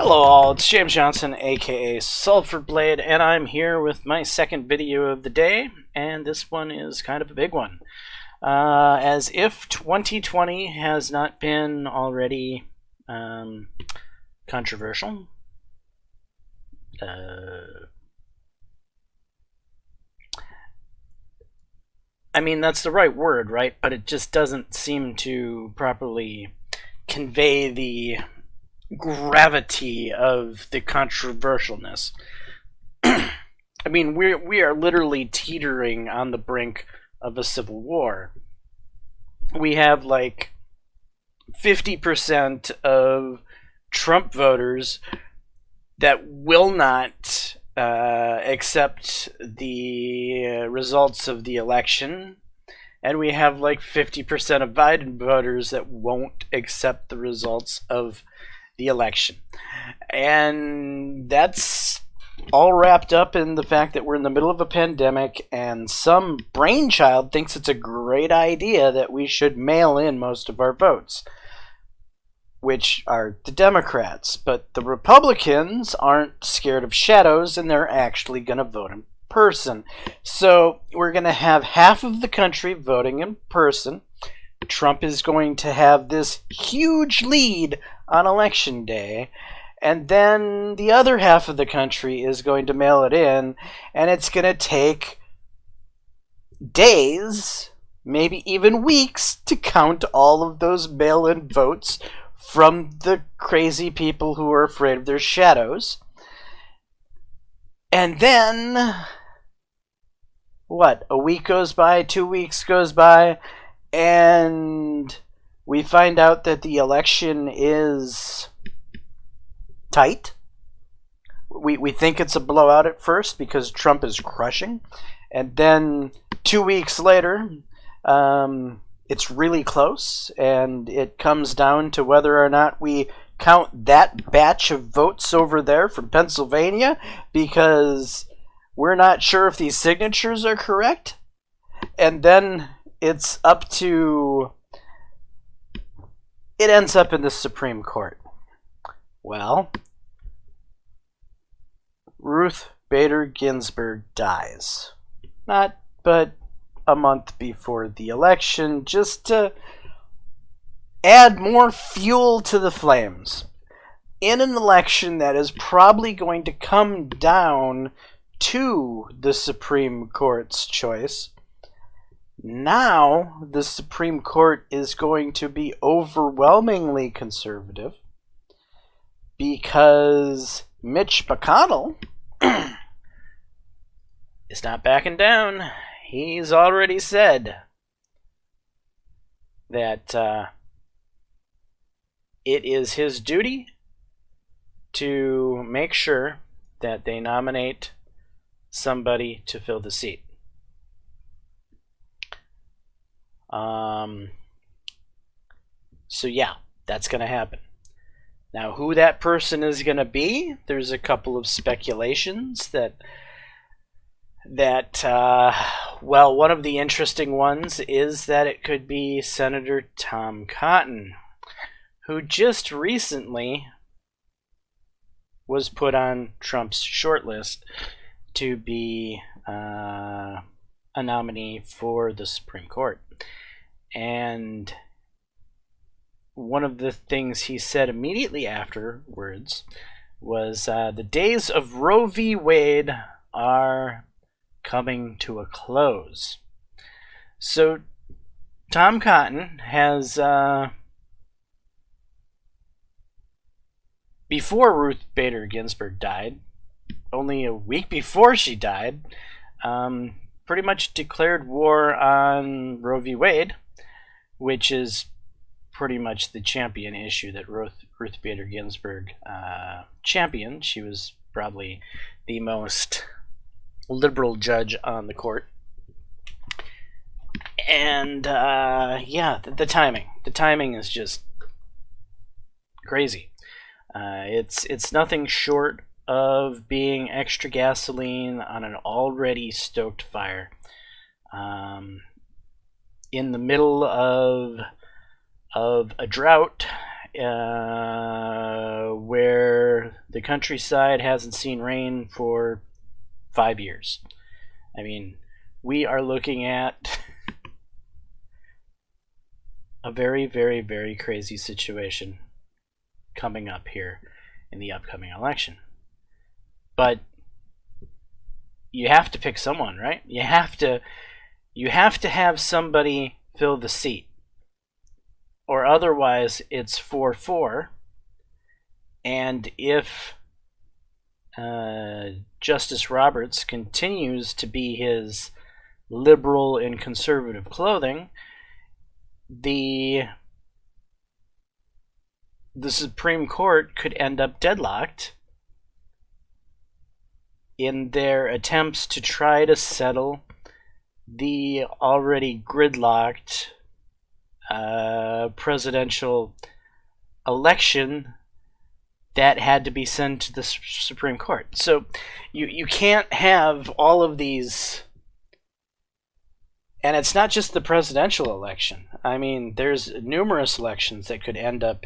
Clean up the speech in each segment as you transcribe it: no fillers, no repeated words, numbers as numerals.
Hello all, it's James Johnson, aka Sulphur Blade, and I'm here with my second video of the day, and this one is kind of a big one. As if 2020 has not been already controversial. I mean, that's the right word, right? But it just doesn't seem to properly convey the gravity of the controversialness. I mean, we are literally teetering on the brink of a civil war. We have like 50% of Trump voters that will not accept the results of the election, and we have like 50% of Biden voters that won't accept the results of the election. And that's all wrapped up in the fact that we're in the middle of a pandemic, and some brainchild thinks it's a great idea that we should mail in most of our votes, which are the Democrats. But the Republicans aren't scared of shadows, and they're actually going to vote in person. So we're going to have half of the country voting in person. Trump is going to have this huge lead on election day, and then the other half of the country is going to mail it in, and it's going to take days, maybe even weeks, to count all of those mail-in votes from the crazy people who are afraid of their shadows. And then, what, a week goes by, 2 weeks goes by, and we find out that the election is tight. We think it's a blowout at first because Trump is crushing. And then 2 weeks later, it's really close. And it comes down to whether or not we count that batch of votes over there from Pennsylvania, because we're not sure if these signatures are correct. And then it's up to... it ends up in the Supreme Court. Well, Ruth Bader Ginsburg dies. Not but a month before the election, just to add more fuel to the flames. In an election that is probably going to come down to the Supreme Court's choice, now the Supreme Court is going to be overwhelmingly conservative because Mitch McConnell is not backing down. He's already said that it is his duty to make sure that they nominate somebody to fill the seat. So yeah, that's going to happen. Now, who that person is going to be, there's a couple of speculations that well, one of the interesting ones is that it could be Senator Tom Cotton, who just recently was put on Trump's shortlist to be a nominee for the Supreme Court. And one of the things he said immediately afterwards was the days of Roe v. Wade are coming to a close. So Tom Cotton has, before Ruth Bader Ginsburg died, only a week before she died, pretty much declared war on Roe v. Wade, which is pretty much the champion issue that Ruth Bader Ginsburg championed. She was probably the most liberal judge on the court. And yeah, the timing is just crazy. It's nothing short of being extra gasoline on an already stoked fire. In the middle of a drought where the countryside hasn't seen rain for 5 years. I mean, we are looking at a very, very, very crazy situation coming up here in the upcoming election. But you have to pick someone, right? You have to have somebody fill the seat, or otherwise it's 4-4. And if Justice Roberts continues to be his liberal and conservative clothing, the Supreme Court could end up deadlocked in their attempts to try to settle the already gridlocked presidential election that had to be sent to the Supreme Court. So you can't have all of these. And it's not just the presidential election. I mean, there's numerous elections that could end up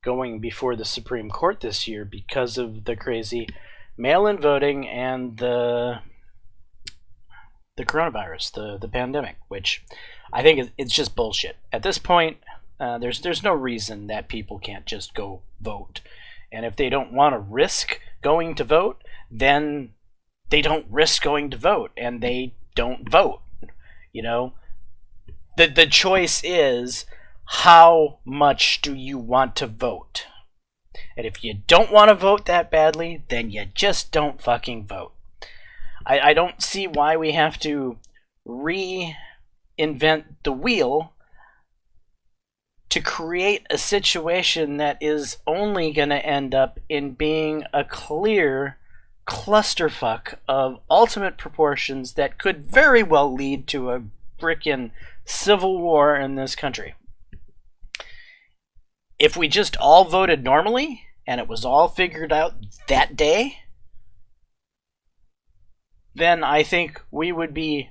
going before the Supreme Court this year because of the crazy mail-in voting and the coronavirus, the pandemic, which I think it's just bullshit. At this point, there's no reason that people can't just go vote. And if they don't want to risk going to vote, then they don't risk going to vote, and they don't vote. You know, the choice is, how much do you want to vote? And if you don't want to vote that badly, then you just don't fucking vote. I don't see why we have to reinvent the wheel to create a situation that is only going to end up in being a clear clusterfuck of ultimate proportions that could very well lead to a frickin' civil war in this country. If we just all voted normally and it was all figured out that day, then I think we would be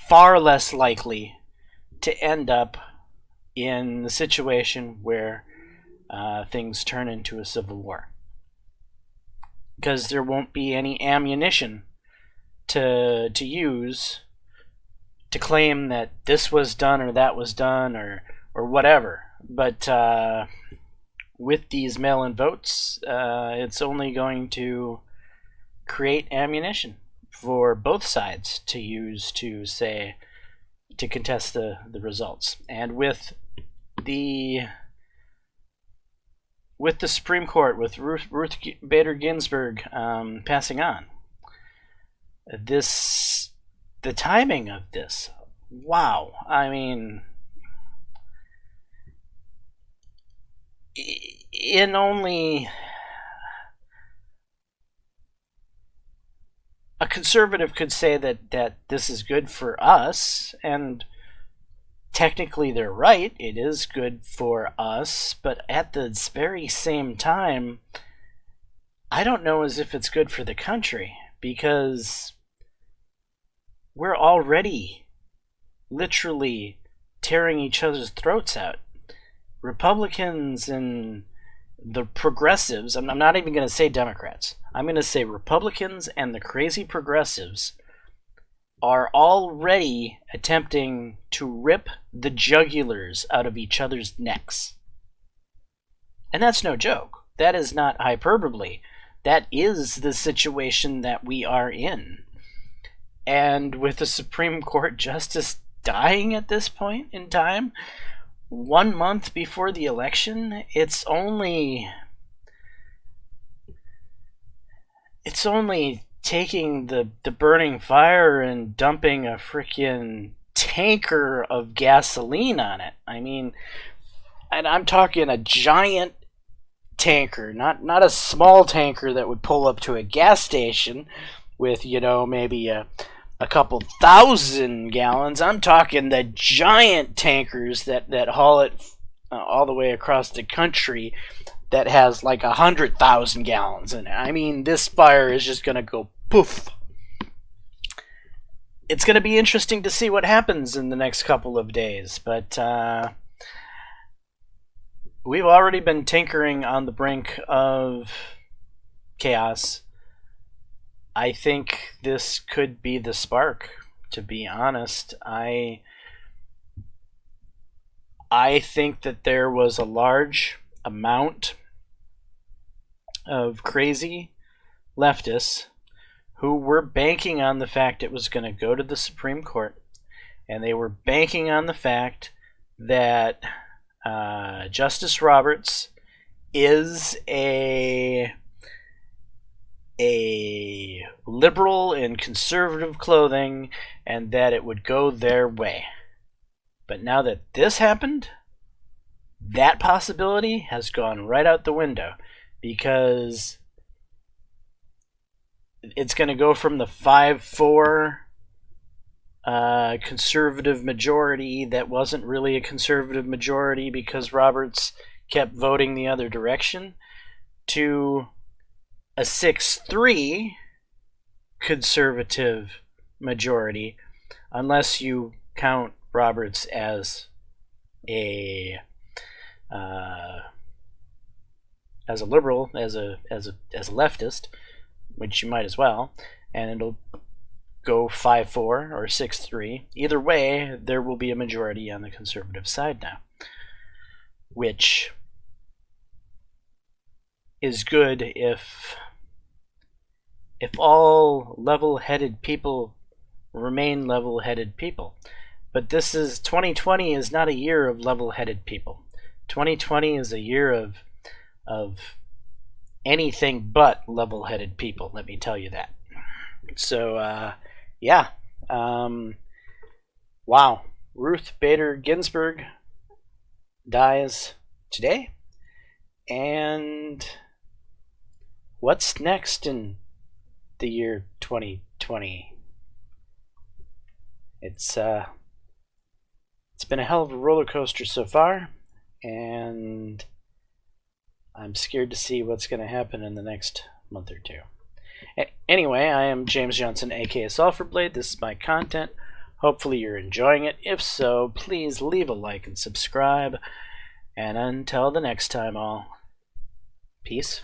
far less likely to end up in the situation where things turn into a civil war. Because there won't be any ammunition to use to claim that this was done or that was done or whatever. But with these mail-in votes, it's only going to create ammunition for both sides to use to contest the results. And with the Supreme Court, with Ruth Bader Ginsburg passing on, the timing of this, wow. I mean, in only a conservative could say that this is good for us, and technically they're right, it is good for us, but at the very same time, I don't know as if it's good for the country, because we're already literally tearing each other's throats out. Republicans and the progressives, I'm not even going to say Democrats, I'm going to say Republicans and the crazy progressives are already attempting to rip the jugulars out of each other's necks. And that's no joke. That is not hyperbole. That is the situation that we are in. And with the Supreme Court justice dying at this point in time, 1 month before the election, it's only taking the burning fire and dumping a freaking tanker of gasoline on it. I mean, and I'm talking a giant tanker, not a small tanker that would pull up to a gas station with, maybe a couple thousand gallons. I'm talking the giant tankers that haul it all the way across the country, that has like 100,000 gallons in it. I mean, this fire is just going to go poof. It's going to be interesting to see what happens in the next couple of days, but we've already been tinkering on the brink of chaos. I think this could be the spark, to be honest. I think that there was a large amount of crazy leftists who were banking on the fact it was going to go to the Supreme Court, and they were banking on the fact that Justice Roberts is a liberal in conservative clothing, and that it would go their way. But now that this happened, that possibility has gone right out the window, because it's going to go from the 5-4 conservative majority that wasn't really a conservative majority because Roberts kept voting the other direction, to a 6-3 conservative majority, unless you count Roberts as a liberal, as a leftist, which you might as well, and it'll go 5-4 or 6-3. Either way, there will be a majority on the conservative side now, which is good if all level-headed people remain level-headed people. But 2020 is not a year of level-headed people. 2020 is a year of anything but level-headed people, let me tell you that. So, yeah. Wow. Ruth Bader Ginsburg dies today. And what's next in the year 2020? It's been a hell of a roller coaster so far, and I'm scared to see what's going to happen in the next month or two. Anyway, I am James Johnson, aka Sulfurblade. This is my content. Hopefully you're enjoying it. If so, please leave a like and subscribe. And until the next time, all, peace.